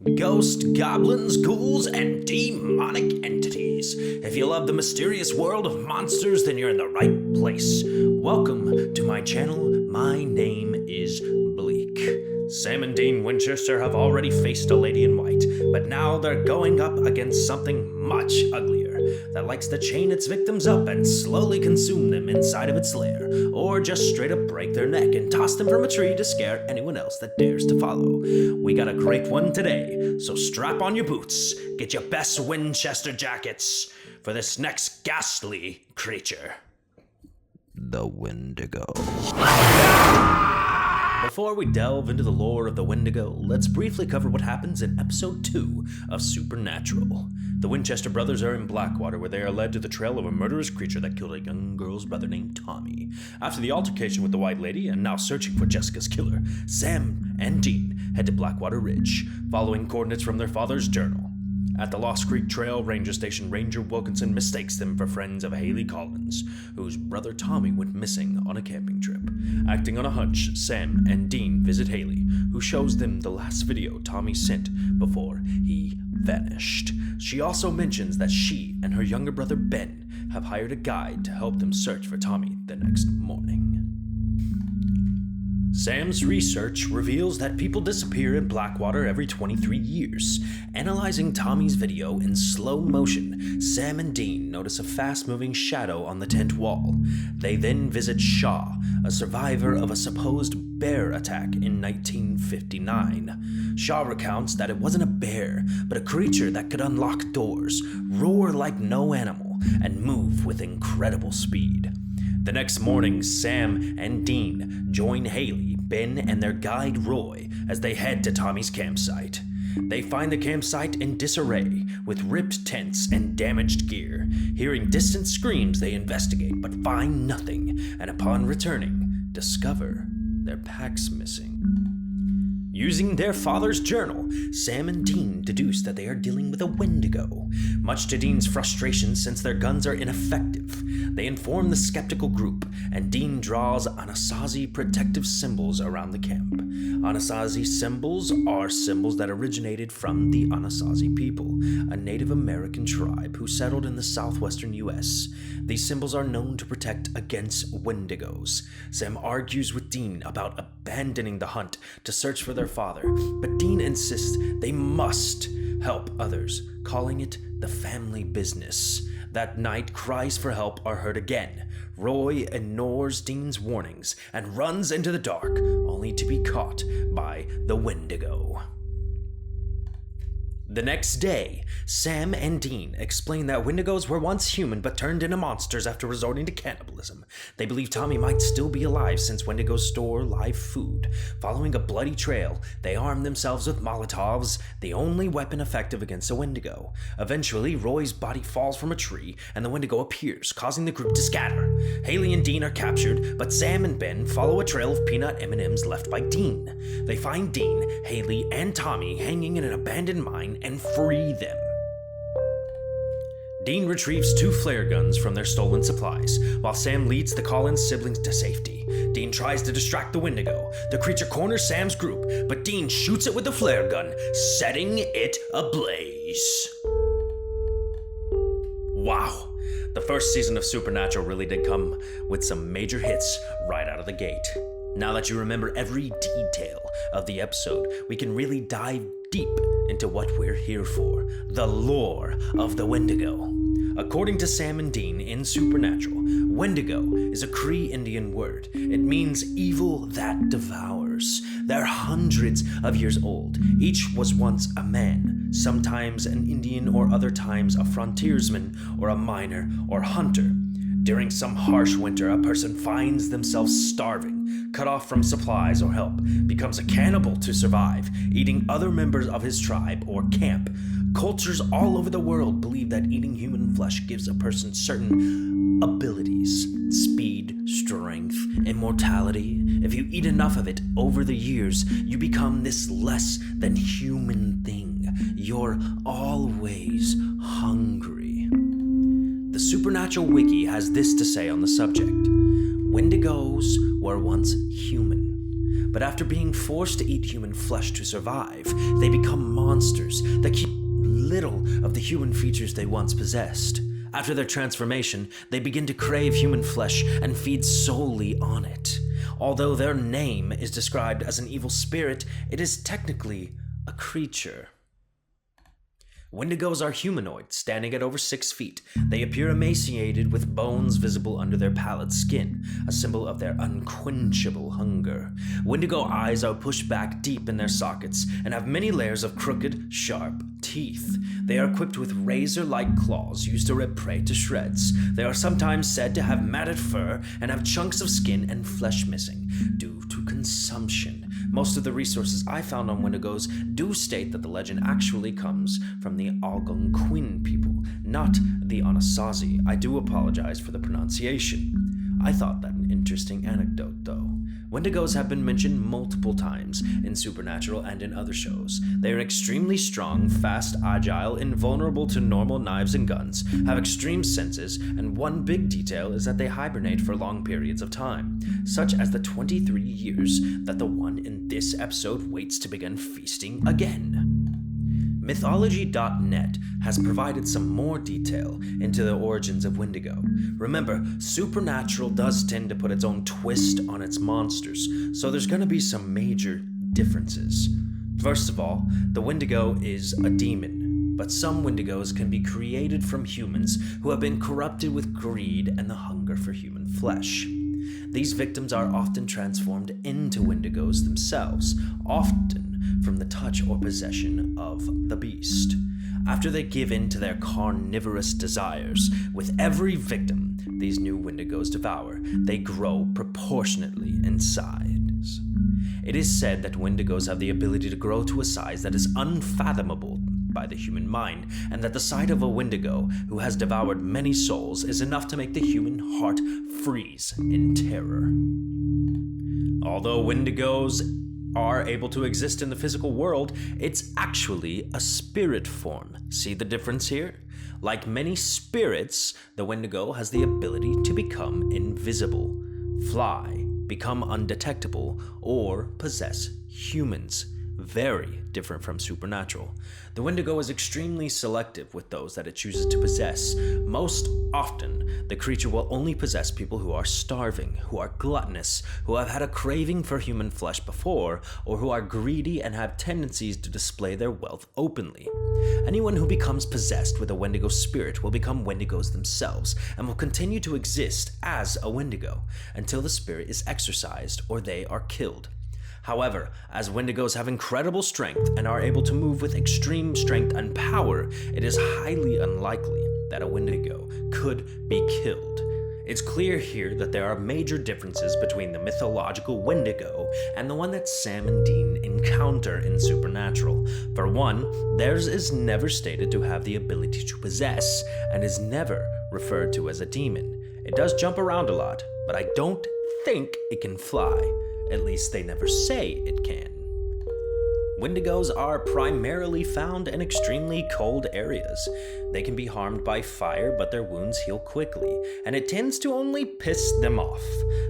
Ghosts, goblins, ghouls, and demonic entities. If you love the mysterious world of monsters, then you're in the right place. Welcome to my channel. My name is Bleak. Sam and Dean Winchester have already faced a lady in white, but now they're going up against something much uglier that likes to chain its victims up and slowly consume them inside of its lair, or just straight up break their neck and toss them from a tree to scare anyone else that dares to follow. We got a great one today, so strap on your boots, get your best Winchester jackets for this next ghastly creature. The Wendigo. Before we delve into the lore of the Wendigo, let's briefly cover what happens in episode 2 of Supernatural. The Winchester brothers are in Blackwater, where they are led to the trail of a murderous creature that killed a young girl's brother named Tommy. After the altercation with the White Lady, and now searching for Jessica's killer, Sam and Dean head to Blackwater Ridge, following coordinates from their father's journal. At the Lost Creek Trail Ranger Station, Ranger Wilkinson mistakes them for friends of Haley Collins, whose brother Tommy went missing on a camping trip. Acting on a hunch, Sam and Dean visit Haley, who shows them the last video Tommy sent before he vanished. She also mentions that she and her younger brother Ben have hired a guide to help them search for Tommy the next morning. Sam's research reveals that people disappear in Blackwater every 23 years. Analyzing Tommy's video in slow motion, Sam and Dean notice a fast-moving shadow on the tent wall. They then visit Shaw, a survivor of a supposed bear attack in 1959. Shaw recounts that it wasn't a bear, but a creature that could unlock doors, roar like no animal, and move with incredible speed. The next morning, Sam and Dean join Haley, Ben, and their guide Roy as they head to Tommy's campsite. They find the campsite in disarray, with ripped tents and damaged gear. Hearing distant screams, they investigate, but find nothing, and upon returning, discover their packs missing. Using their father's journal, Sam and Dean deduce that they are dealing with a Wendigo. Much to Dean's frustration, since their guns are ineffective, they inform the skeptical group, and Dean draws Anasazi protective symbols around the camp. Anasazi symbols are symbols that originated from the Anasazi people, a Native American tribe who settled in the southwestern U.S. These symbols are known to protect against Wendigos. Sam argues with Dean about abandoning the hunt to search for their father, but Dean insists they must help others, calling it the family business. That night, cries for help are heard again. Roy ignores Dean's warnings and runs into the dark, only to be caught by the Wendigo. The next day, Sam and Dean explain that Wendigos were once human but turned into monsters after resorting to cannibalism. They believe Tommy might still be alive since Wendigos store live food. Following a bloody trail, they arm themselves with Molotovs, the only weapon effective against a Wendigo. Eventually, Roy's body falls from a tree and the Wendigo appears, causing the group to scatter. Haley and Dean are captured, but Sam and Ben follow a trail of peanut M&Ms left by Dean. They find Dean, Haley, and Tommy hanging in an abandoned mine and free them. Dean retrieves 2 flare guns from their stolen supplies, while Sam leads the Collins siblings to safety. Dean tries to distract the Wendigo. The creature corners Sam's group, but Dean shoots it with the flare gun, setting it ablaze. Wow, the first season of Supernatural really did come with some major hits right out of the gate. Now that you remember every detail of the episode, we can really dive deep into what we're here for, the lore of the Wendigo. According to Sam and Dean in Supernatural, Wendigo is a Cree Indian word. It means evil that devours. They're hundreds of years old. Each was once a man, sometimes an Indian or other times a frontiersman or a miner or hunter. During some harsh winter, a person finds themselves starving, cut off from supplies or help, becomes a cannibal to survive, eating other members of his tribe or camp. Cultures all over the world believe that eating human flesh gives a person certain abilities: speed, strength, immortality. If you eat enough of it over the years, you become this less than human thing. You're always hungry. The Supernatural Wiki has this to say on the subject. Wendigos were once human, but after being forced to eat human flesh to survive, they become monsters that keep little of the human features they once possessed. After their transformation, they begin to crave human flesh and feed solely on it. Although their name is described as an evil spirit, it is technically a creature. Wendigos are humanoid, standing at over 6 feet. They appear emaciated with bones visible under their pallid skin, a symbol of their unquenchable hunger. Wendigo eyes are pushed back deep in their sockets and have many layers of crooked, sharp teeth. They are equipped with razor-like claws used to rip prey to shreds. They are sometimes said to have matted fur and have chunks of skin and flesh missing due to consumption. Most of the resources I found on Wendigos do state that the legend actually comes from the Algonquin people, not the Anasazi. I do apologize for the pronunciation. I thought that an interesting anecdote, though. Wendigos have been mentioned multiple times in Supernatural and in other shows. They are extremely strong, fast, agile, invulnerable to normal knives and guns, have extreme senses, and one big detail is that they hibernate for long periods of time, such as the 23 years that the one in this episode waits to begin feasting again. Mythology.net has provided some more detail into the origins of Wendigo. Remember, Supernatural does tend to put its own twist on its monsters, so there's going to be some major differences. First of all, the Wendigo is a demon, but some Wendigos can be created from humans who have been corrupted with greed and the hunger for human flesh. These victims are often transformed into Wendigos themselves, often from the touch or possession of the beast. After they give in to their carnivorous desires, with every victim these new Wendigos devour, they grow proportionately in size. It is said that Wendigos have the ability to grow to a size that is unfathomable by the human mind, and that the sight of a Wendigo who has devoured many souls is enough to make the human heart freeze in terror. Although Wendigos are able to exist in the physical world, it's actually a spirit form. See the difference here? Like many spirits, the Wendigo has the ability to become invisible, fly, become undetectable, or possess humans. Very different from Supernatural. The Wendigo is extremely selective with those that it chooses to possess. Most often, the creature will only possess people who are starving, who are gluttonous, who have had a craving for human flesh before, or who are greedy and have tendencies to display their wealth openly. Anyone who becomes possessed with a Wendigo spirit will become Wendigos themselves and will continue to exist as a Wendigo until the spirit is exorcised or they are killed. However, as Wendigos have incredible strength and are able to move with extreme strength and power, it is highly unlikely that a Wendigo could be killed. It's clear here that there are major differences between the mythological Wendigo and the one that Sam and Dean encounter in Supernatural. For one, theirs is never stated to have the ability to possess and is never referred to as a demon. It does jump around a lot, but I don't think it can fly. At least they never say it can. Wendigos are primarily found in extremely cold areas. They can be harmed by fire, but their wounds heal quickly, and it tends to only piss them off.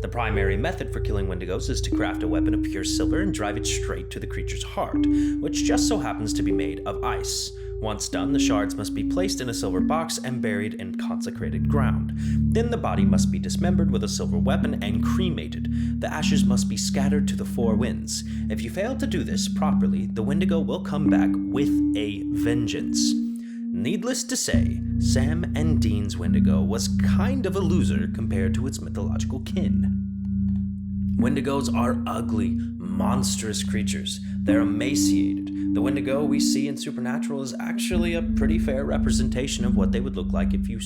The primary method for killing Wendigos is to craft a weapon of pure silver and drive it straight to the creature's heart, which just so happens to be made of ice. Once done, the shards must be placed in a silver box and buried in consecrated ground. Then the body must be dismembered with a silver weapon and cremated. The ashes must be scattered to the four winds. If you fail to do this properly, the Wendigo will come back with a vengeance. Needless to say, Sam and Dean's Wendigo was kind of a loser compared to its mythological kin. Wendigos are ugly, monstrous creatures. They're emaciated. The Wendigo we see in Supernatural is actually a pretty fair representation of what they would look like if you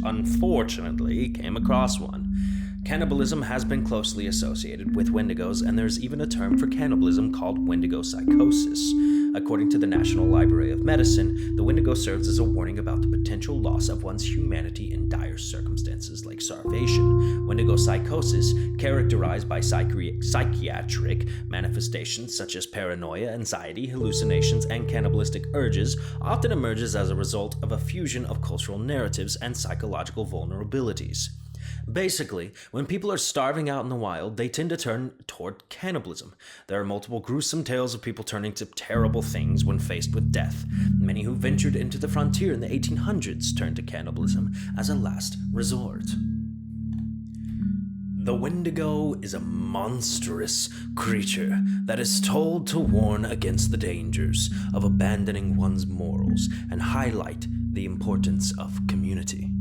unfortunately came across one. Cannibalism has been closely associated with Wendigos, and there's even a term for cannibalism called Wendigo psychosis. According to the National Library of Medicine, the Wendigo serves as a warning about the potential loss of one's humanity in dire circumstances like starvation. Wendigo psychosis, characterized by psychiatric manifestations such as paranoia, anxiety, hallucinations, and cannibalistic urges, often emerges as a result of a fusion of cultural narratives and psychological vulnerabilities. Basically, when people are starving out in the wild, they tend to turn toward cannibalism. There are multiple gruesome tales of people turning to terrible things when faced with death. Many who ventured into the frontier in the 1800s turned to cannibalism as a last resort. The Wendigo is a monstrous creature that is told to warn against the dangers of abandoning one's morals and highlight the importance of community.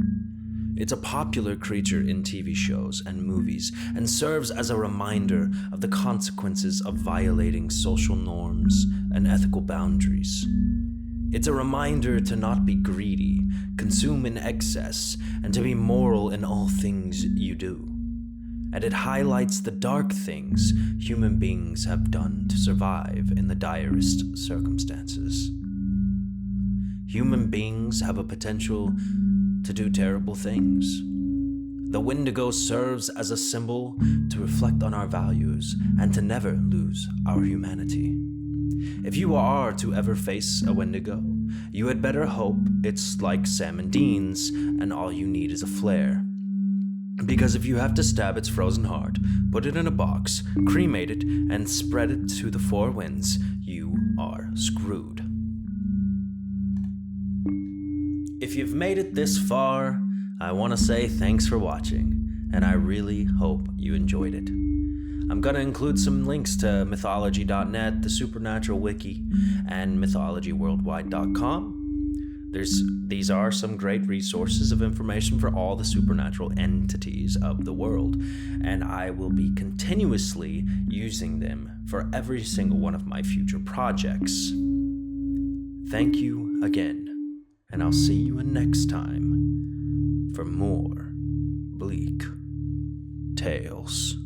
It's a popular creature in TV shows and movies and serves as a reminder of the consequences of violating social norms and ethical boundaries. It's a reminder to not be greedy, consume in excess, and to be moral in all things you do. And it highlights the dark things human beings have done to survive in the direst circumstances. Human beings have a potential to do terrible things. The Wendigo serves as a symbol to reflect on our values and to never lose our humanity. If you are to ever face a Wendigo, you had better hope it's like Sam and Dean's and all you need is a flare. Because if you have to stab its frozen heart, put it in a box, cremate it, and spread it to the four winds, you are screwed. If you've made it this far, I want to say thanks for watching, and I really hope you enjoyed it. I'm going to include some links to mythology.net, the Supernatural Wiki, and mythologyworldwide.com. These are some great resources of information for all the supernatural entities of the world, and I will be continuously using them for every single one of my future projects. Thank you again, and I'll see you next time for more bleak tales.